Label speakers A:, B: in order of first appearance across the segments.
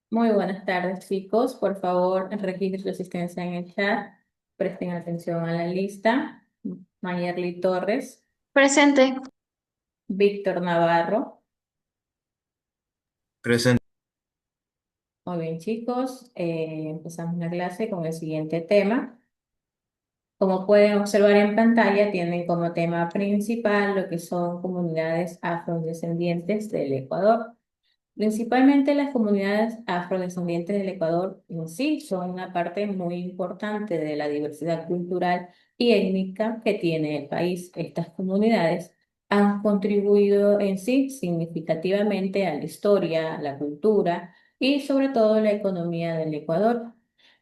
A: Muy buenas tardes, chicos. Por favor, registren su asistencia en el chat. Presten atención a la lista. Mayerly Torres,
B: Presente.
A: Víctor Navarro.
C: Presente.
A: Muy bien, chicos. Empezamos la clase con el siguiente tema. Como pueden observar en pantalla, tienen como tema principal lo que son comunidades afrodescendientes del Ecuador. Principalmente las comunidades afrodescendientes del Ecuador en sí son una parte muy importante de la diversidad cultural y étnica que tiene el país. Estas comunidades han contribuido en sí significativamente a la historia, a la cultura y sobre todo la economía del Ecuador.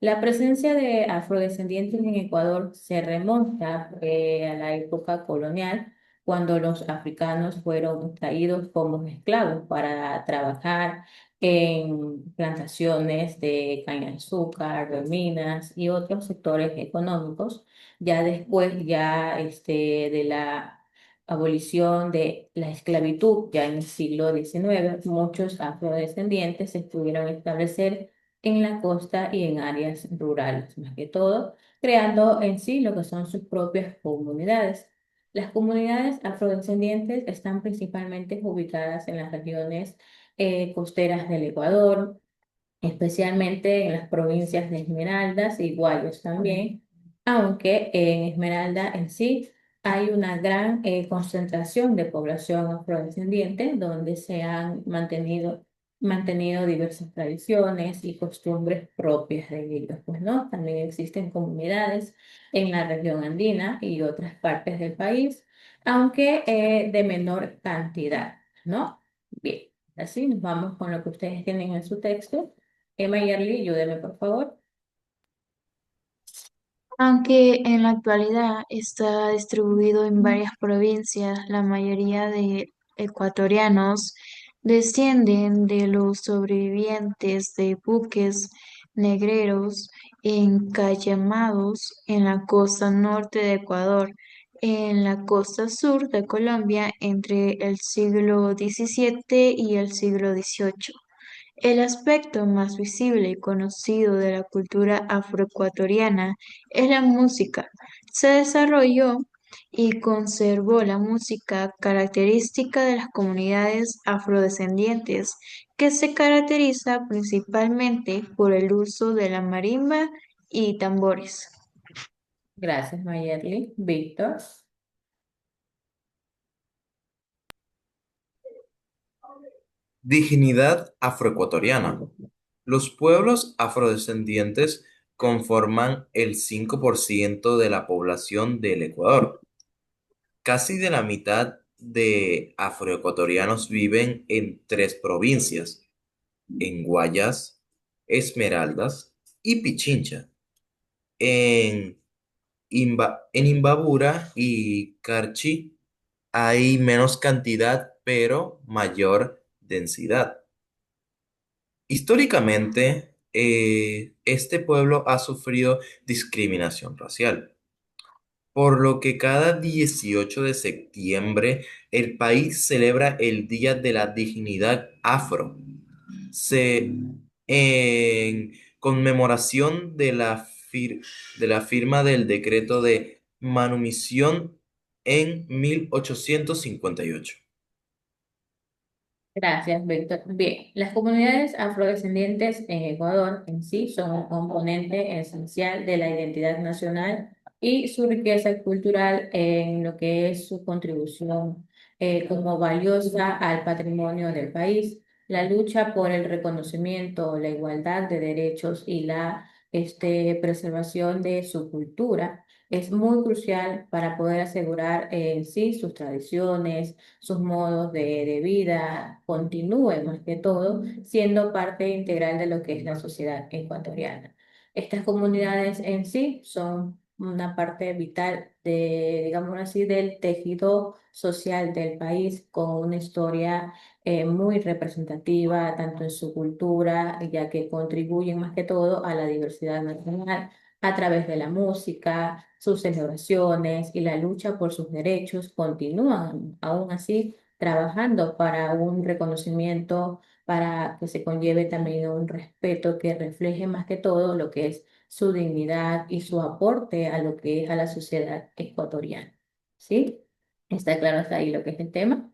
A: La presencia de afrodescendientes en Ecuador se remonta a la época colonial cuando los africanos fueron traídos como esclavos para trabajar en plantaciones de caña de azúcar, de minas y otros sectores económicos. Ya después, de la abolición de la esclavitud, ya en el siglo XIX, muchos afrodescendientes se pudieron establecer en la costa y en áreas rurales, más que todo, creando en sí lo que son sus propias comunidades. Las comunidades afrodescendientes están principalmente ubicadas en las regiones costeras del Ecuador, especialmente en las provincias de Esmeraldas y Guayos también, aunque en Esmeralda en sí hay una gran concentración de población afrodescendiente donde se han mantenido diversas tradiciones y costumbres propias de ellos, pues, ¿no? También existen comunidades en la región andina y otras partes del país, aunque de menor cantidad, ¿no? Bien, así nos vamos con lo que ustedes tienen en su texto. Emma y Arly, ayúdeme, por favor.
B: Aunque en la actualidad está distribuido en varias provincias, la mayoría de ecuatorianos descienden de los sobrevivientes de buques negreros encallamados en la costa norte de Ecuador, en la costa sur de Colombia entre el siglo XVII y el siglo XVIII. El aspecto más visible y conocido de la cultura afroecuatoriana es la música. Se desarrolló y conservó la música característica de las comunidades afrodescendientes, que se caracteriza principalmente por el uso de la marimba y tambores.
A: Gracias, Mayerly. Víctor.
C: Dignidad afroecuatoriana. Los pueblos afrodescendientes conforman el 5% de la población del Ecuador. Casi de la mitad de afroecuatorianos viven en tres provincias, en Guayas, Esmeraldas y Pichincha. En en Imbabura y Carchi hay menos cantidad, pero mayor densidad. Históricamente, este pueblo ha sufrido discriminación racial, por lo que cada 18 de septiembre el país celebra el Día de la Dignidad Afro, en conmemoración de de la firma del decreto de manumisión en 1858.
A: Gracias, Víctor. Bien, las comunidades afrodescendientes en Ecuador en sí son un componente esencial de la identidad nacional y su riqueza cultural en lo que es su contribución como valiosa al patrimonio del país, la lucha por el reconocimiento, la igualdad de derechos y la preservación de su cultura. Es muy crucial para poder asegurar en sí sus tradiciones, sus modos de vida continúen más que todo siendo parte integral de lo que es la sociedad ecuatoriana. Estas comunidades en sí son una parte vital de, digamos así, del tejido social del país con una historia muy representativa, tanto en su cultura, ya que contribuyen más que todo a la diversidad nacional a través de la música, sus celebraciones y la lucha por sus derechos continúan aún así trabajando para un reconocimiento, para que se conlleve también un respeto que refleje más que todo lo que es su dignidad y su aporte a lo que es a la sociedad ecuatoriana. ¿Sí? ¿Está claro hasta ahí lo que es el tema?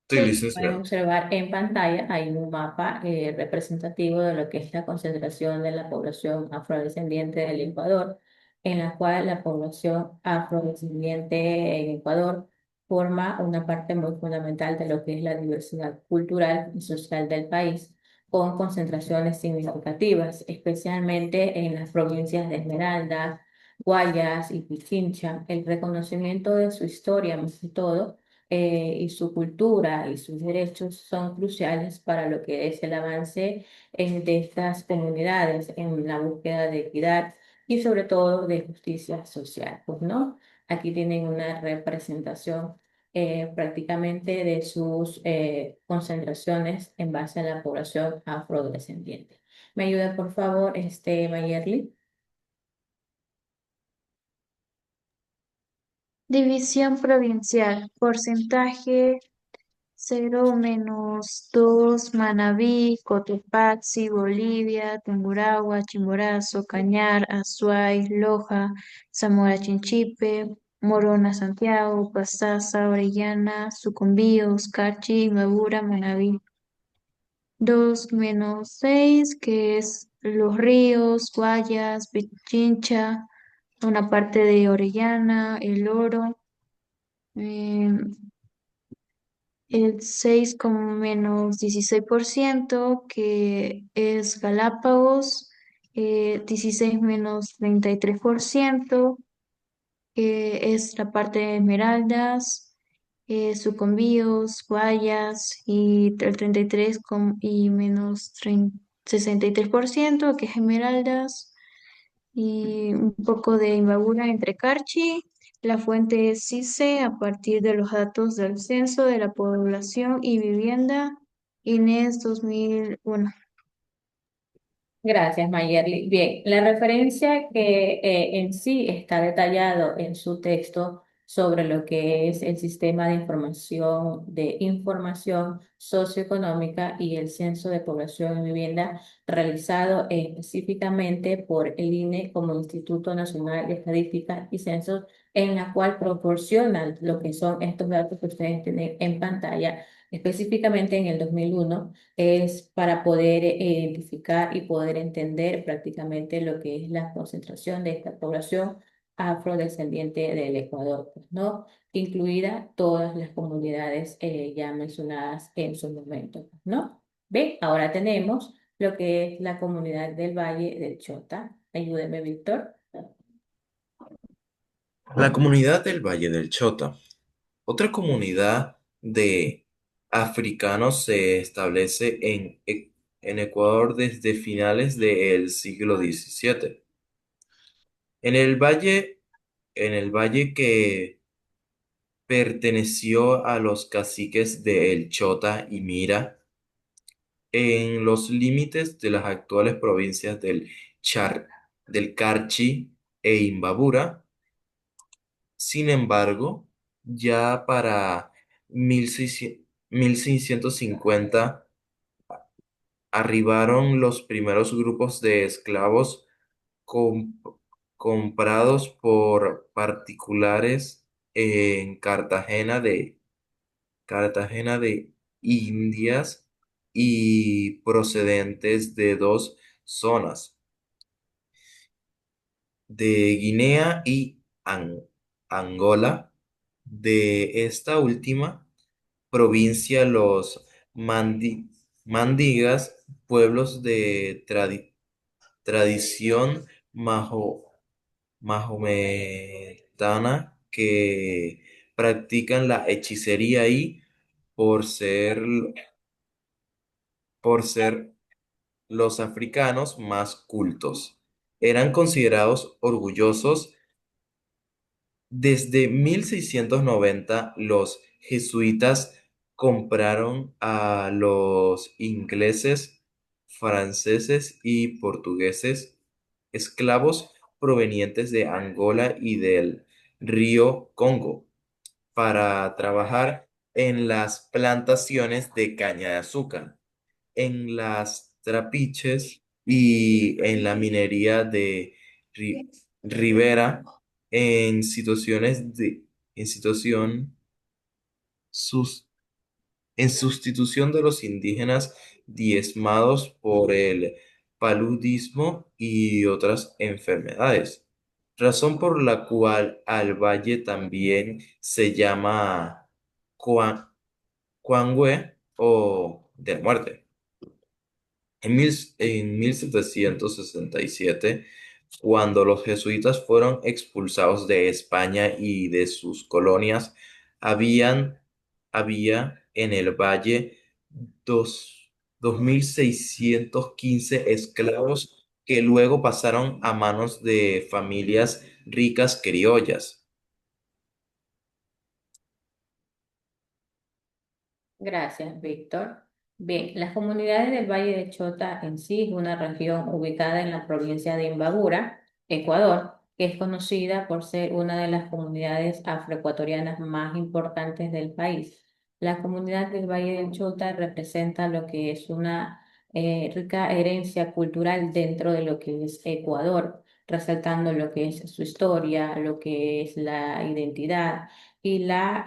C: Sí,
A: Pueden
C: licenciado.
A: observar en pantalla, hay un mapa representativo de lo que es la concentración de la población afrodescendiente del Ecuador, en la cual la población afrodescendiente en Ecuador forma una parte muy fundamental de lo que es la diversidad cultural y social del país, con concentraciones significativas, especialmente en las provincias de Esmeralda, Guayas y Pichincha. El reconocimiento de su historia, más que todo, y su cultura y sus derechos son cruciales para lo que es el avance de estas comunidades en la búsqueda de equidad y sobre todo de justicia social, pues, ¿no? Aquí tienen una representación prácticamente de sus concentraciones en base a la población afrodescendiente. ¿Me ayuda, por favor, Mayerly?
B: División provincial. Porcentaje 0-2, Manabí, Cotopaxi, Bolivia, Tungurahua, Chimborazo, Cañar, Azuay, Loja, Zamora Chinchipe, Morona, Santiago, Pastaza, Orellana, Sucumbíos, Carchi, Imbabura, Manabí. 2-6, que es Los Ríos, Guayas, Pichincha, una parte de Orellana, El Oro. em, el 6 con -16%, que es Galápagos, 16-33%, que es la parte de Esmeraldas, Sucumbíos, Guayas, y el 33 y -63%, que es Esmeraldas, y un poco de Imbabura entre Carchi. La fuente es CICE a partir de los datos del Censo de la Población y Vivienda, INES 2001.
A: Gracias, Mayerly. Bien, la referencia que en sí está detallado en su texto sobre lo que es el sistema de información socioeconómica y el censo de población y vivienda realizado específicamente por el INE como Instituto Nacional de Estadística y Censos, en la cual proporcionan lo que son estos datos que ustedes tienen en pantalla, específicamente en el 2001 es para poder identificar y poder entender prácticamente lo que es la concentración de esta población afrodescendiente del Ecuador, pues, ¿no? Incluida todas las comunidades ya mencionadas en su momento, pues, ¿no? Bien, ahora tenemos lo que es la comunidad del Valle del Chota. Ayúdeme, Víctor.
C: La comunidad del Valle del Chota. Otra comunidad de africanos se establece en Ecuador desde finales del siglo XVII. En el valle, en el valle que perteneció a los caciques de El Chota y Mira, en los límites de las actuales provincias del Carchi e Imbabura. Sin embargo, ya para 1650 arribaron los primeros grupos de esclavos com- comprados por particulares en Cartagena de Indias y procedentes de dos zonas, de Guinea y Angola. De esta última provincia, los mandigas, pueblos de tradición mahometana que practican la hechicería y por ser, por ser los africanos más cultos. Eran considerados orgullosos. Desde 1690, los jesuitas compraron a los ingleses, franceses y portugueses esclavos provenientes de Angola y del río Congo para trabajar en las plantaciones de caña de azúcar, en las trapiches y en la minería de ri- ribera, en situaciones de, en situación sus en sustitución de los indígenas diezmados por el paludismo y otras enfermedades, razón por la cual al valle también se llama Cuan- Cuangüe o de la muerte. En 1767, cuando los jesuitas fueron expulsados de España y de sus colonias, habían, había en el valle dos, 2.615 esclavos que luego pasaron a manos de familias ricas criollas.
A: Gracias, Víctor. Bien, las comunidades del Valle de Chota en sí es una región ubicada en la provincia de Imbabura, Ecuador, que es conocida por ser una de las comunidades afroecuatorianas más importantes del país. La comunidad del Valle del Chota representa lo que es una rica herencia cultural dentro de lo que es Ecuador, resaltando lo que es su historia, lo que es la identidad y la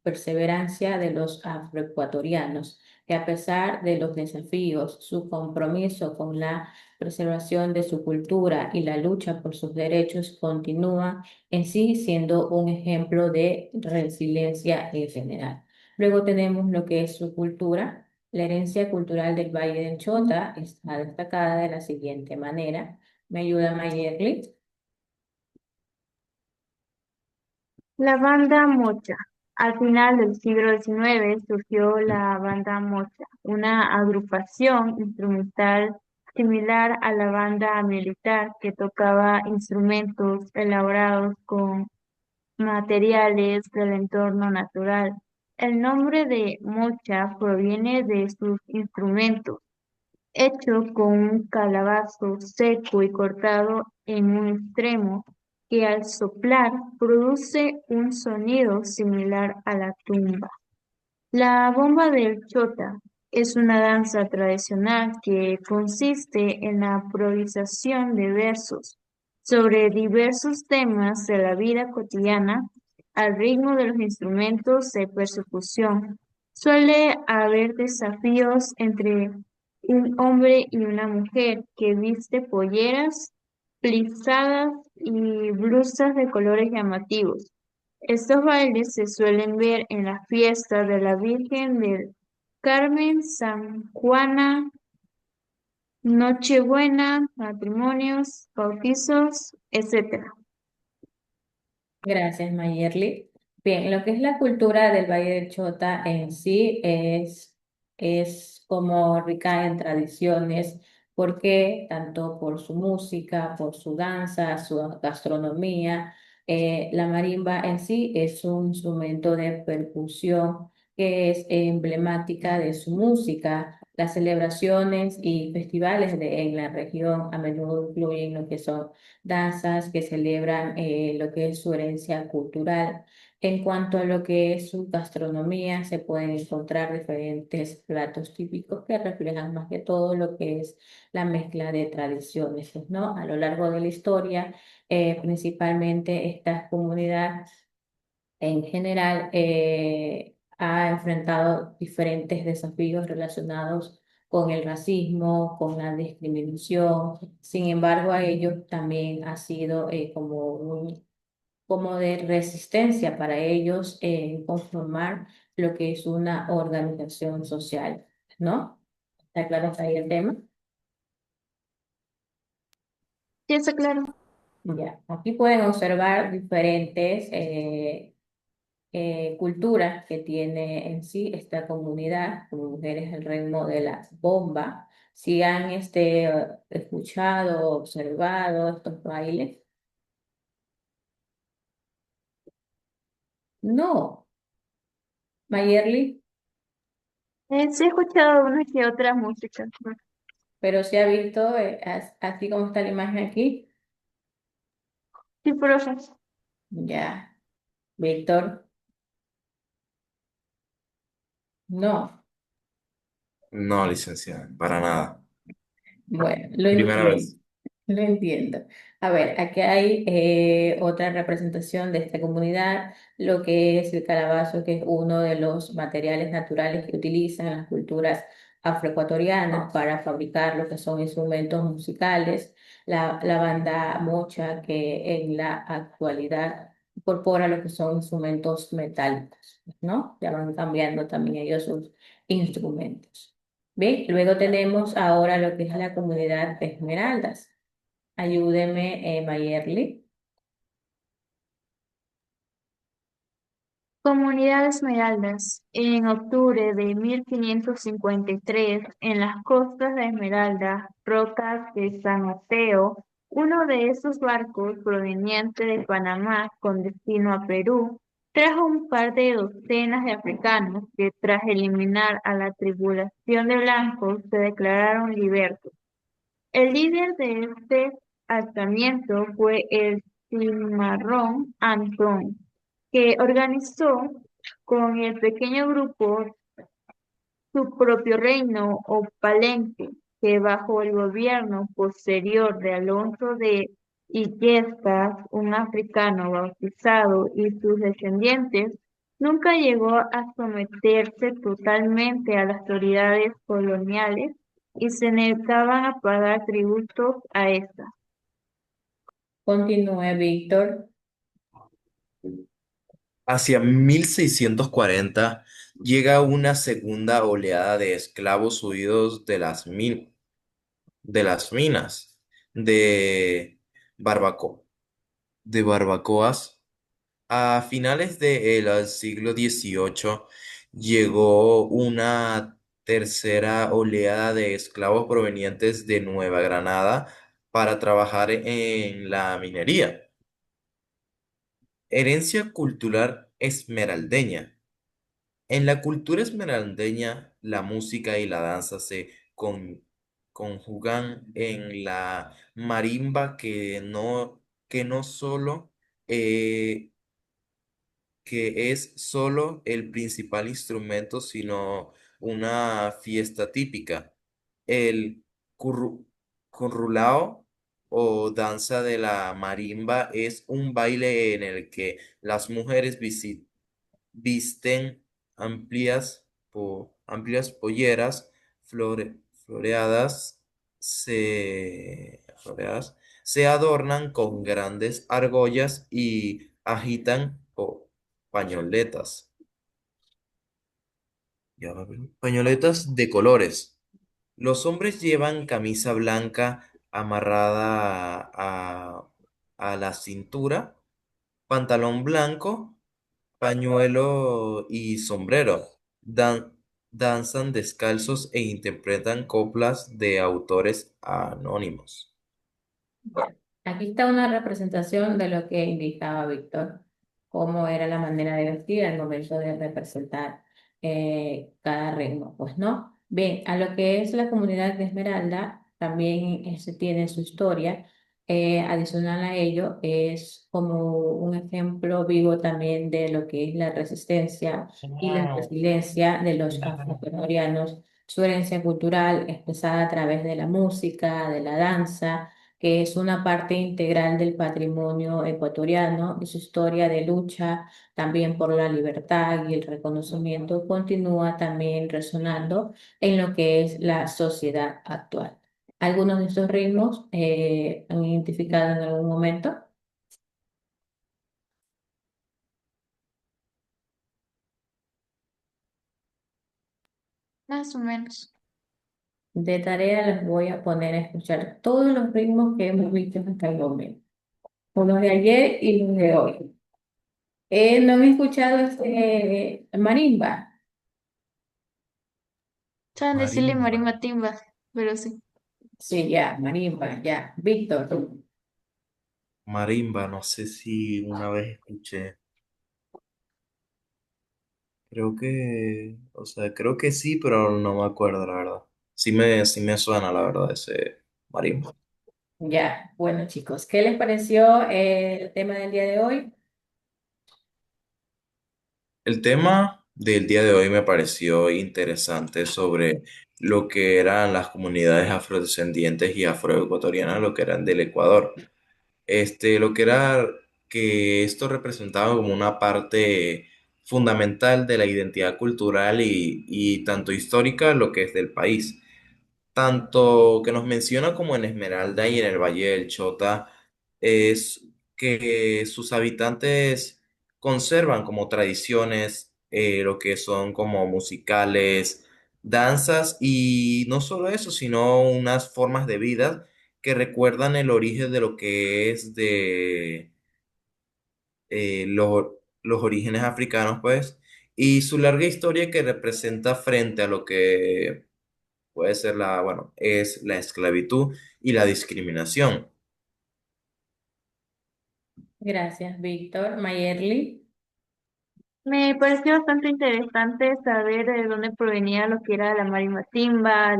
A: perseverancia de los afroecuatorianos, que a pesar de los desafíos, su compromiso con la preservación de su cultura y la lucha por sus derechos continúa en sí siendo un ejemplo de resiliencia en general. Luego tenemos lo que es su cultura. La herencia cultural del Valle del Chota está destacada de la siguiente manera. ¿Me ayuda Mayerly?
B: La banda mocha. Al final del siglo XIX surgió la banda mocha, una agrupación instrumental similar a la banda militar que tocaba instrumentos elaborados con materiales del entorno natural. El nombre de mocha proviene de sus instrumentos, hecho con un calabazo seco y cortado en un extremo, que al soplar produce un sonido similar a la tumba. La bomba del chota es una danza tradicional que consiste en la improvisación de versos sobre diversos temas de la vida cotidiana al ritmo de los instrumentos de percusión. Suele haber desafíos entre un hombre y una mujer que viste polleras plisadas y blusas de colores llamativos. Estos bailes se suelen ver en las fiestas de la Virgen del Carmen, San Juana, Nochebuena, matrimonios, bautizos, etc.
A: Gracias, Mayerly. Bien, lo que es la cultura del Valle del Chota en sí es como rica en tradiciones, porque tanto por su música, por su danza, su gastronomía, la marimba en sí es un instrumento de percusión que es emblemática de su música. Las celebraciones y festivales en la región a menudo incluyen lo que son danzas que celebran lo que es su herencia cultural. En cuanto a lo que es su gastronomía, se pueden encontrar diferentes platos típicos que reflejan más que todo lo que es la mezcla de tradiciones, ¿no? A lo largo de la historia, principalmente esta comunidad en general ha enfrentado diferentes desafíos relacionados con el racismo, con la discriminación. Sin embargo, a ellos también ha sido como de resistencia para ellos conformar lo que es una organización social, ¿no? ¿Está claro hasta ahí el tema?
B: ¿Ya está claro?
A: Ya, aquí pueden observar diferentes cultura que tiene en sí esta comunidad, como mujeres el ritmo de la bomba. Si han escuchado, observado estos bailes, no, Mayerly,
B: Sí he escuchado unas que otras músicas, ¿no?
A: pero se ha visto así como está la imagen aquí.
B: Sí, profe.
A: Ya, Víctor, No.
C: No, licenciada, para nada.
A: Bueno, lo
C: Primera
A: entiendo,
C: vez.
A: lo entiendo. A ver, aquí hay otra representación de esta comunidad, lo que es el calabazo, que es uno de los materiales naturales que utilizan las culturas afroecuatorianas para fabricar lo que son instrumentos musicales. La banda mocha, que en la actualidad incorpora lo que son instrumentos metálicos, ¿no? Ya van cambiando también ellos sus instrumentos. Bien, luego tenemos ahora lo que es la comunidad de Esmeraldas. Ayúdeme, Mayerly.
B: Comunidad Esmeraldas. En octubre de 1553, en las costas de Esmeralda, rocas de San Mateo, uno de esos barcos proveniente de Panamá con destino a Perú, trajo un par de docenas de africanos que tras eliminar a la tripulación de blancos se declararon libertos. El líder de este alzamiento fue el cimarrón Antón, que organizó con el pequeño grupo su propio reino o palenque, que bajo el gobierno posterior de Alonso de Illescas, un africano bautizado, y sus descendientes, nunca llegó a someterse totalmente a las autoridades coloniales y se negaban a pagar tributos a estas.
A: Continúe, Víctor.
C: Hacia 1640 llega una segunda oleada de esclavos huidos de las minas de, Barbaco- de Barbacoas. A finales del siglo XVIII llegó una tercera oleada de esclavos provenientes de Nueva Granada para trabajar en la minería. Herencia cultural esmeraldeña. En la cultura esmeraldeña, la música y la danza se conjugan en la marimba que no solo eh, que es solo el principal instrumento, sino una fiesta típica. El curru- currulao o danza de la marimba es un baile en el que las mujeres visten amplias polleras floreadas, se adornan con grandes argollas y agitan pañoletas, pañoletas de colores. Los hombres llevan camisa blanca amarrada a la cintura, pantalón blanco, pañuelo y sombrero. Danzan descalzos e interpretan coplas de autores anónimos.
A: Ya. Aquí está una representación de lo que indicaba Víctor, cómo era la manera de vestir al momento de representar cada reino, pues no. Bien, a lo que es la comunidad de Esmeralda, también tiene su historia. Adicional a ello, es como un ejemplo vivo también de lo que es la resistencia y la resiliencia de los afroecuatorianos, su herencia cultural expresada a través de la música, de la danza, que es una parte integral del patrimonio ecuatoriano y su historia de lucha también por la libertad y el reconocimiento continúa también resonando en lo que es la sociedad actual. Algunos de estos ritmos han identificado en algún momento.
B: Más o menos.
A: De tarea les voy a poner a escuchar todos los ritmos que hemos visto hasta el momento, los de ayer y los de hoy. ¿No han escuchado este marimba?
B: Saben decirle
C: Marimba.
B: marimba timba, pero sí.
A: Sí, ya, marimba, ya. Víctor,
C: Marimba, no sé si una vez escuché. Creo que sí, pero no me acuerdo, la verdad. Sí me suena, la verdad, ese marimba.
A: ya. Bueno, chicos, ¿qué les pareció el tema del día de hoy?
C: El tema. del día de hoy me pareció interesante sobre lo que eran las comunidades afrodescendientes y afroecuatorianas, lo que eran del Ecuador. Lo que era que esto representaba como una parte fundamental de la identidad cultural y tanto histórica, lo que es del país. Tanto que nos menciona como en Esmeralda y en el Valle del Chota, es que sus habitantes conservan como tradiciones, lo que son como musicales, danzas y no solo eso, sino unas formas de vida que recuerdan el origen de lo que es de los orígenes africanos, pues, y su larga historia que representa frente a lo que puede ser bueno, es la esclavitud y la discriminación.
A: Gracias, Víctor. Mayerly.
B: Me pareció bastante interesante saber de dónde provenía lo que era la marimbatimba,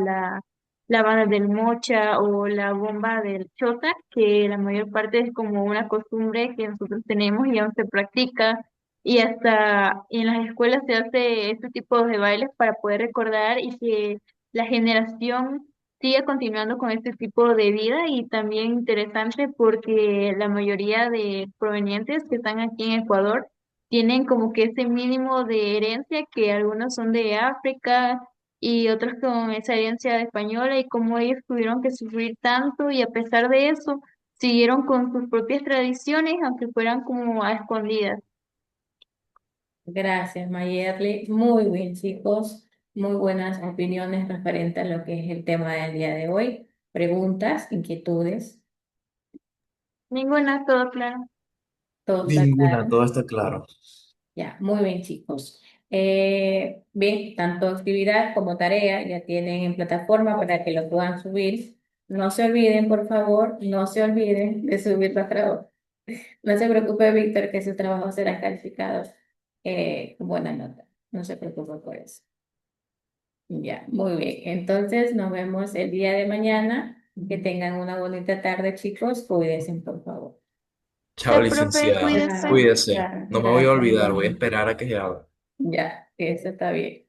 B: la banda del mocha o la bomba del chota, que la mayor parte es como una costumbre que nosotros tenemos y aún se practica. Y hasta en las escuelas se hace este tipo de bailes para poder recordar y que la generación siga continuando con este tipo de vida. Y también interesante porque la mayoría de provenientes que están aquí en Ecuador tienen como que ese mínimo de herencia, que algunos son de África y otros con esa herencia española, y como ellos tuvieron que sufrir tanto y a pesar de eso siguieron con sus propias tradiciones, aunque fueran como a escondidas.
A: Gracias, Mayerly. Muy bien, chicos. Muy buenas opiniones referentes a lo que es el tema del día de hoy. Preguntas, inquietudes,
B: Ninguna, todo claro.
A: todo está
C: Ninguna,
A: claro.
C: todo está claro.
A: Ya, muy bien, chicos. Bien, tanto actividad como tarea ya tienen en plataforma para que lo puedan subir. No se olviden, por favor, no se olviden de subir los trabajos. No se preocupe, Víctor, que su trabajo será calificado con buena nota. No se preocupe por eso. Ya, muy bien. Entonces nos vemos el día de mañana. Que tengan una bonita tarde, chicos. Cuídense, por favor.
C: Chao,
B: Ya, profe,
C: licenciada.
B: cuídese.
A: Ya,
C: Cuídese.
A: ya,
C: No me voy a
A: gracias.
C: olvidar, voy a esperar a que se haga.
A: Ya, eso está bien.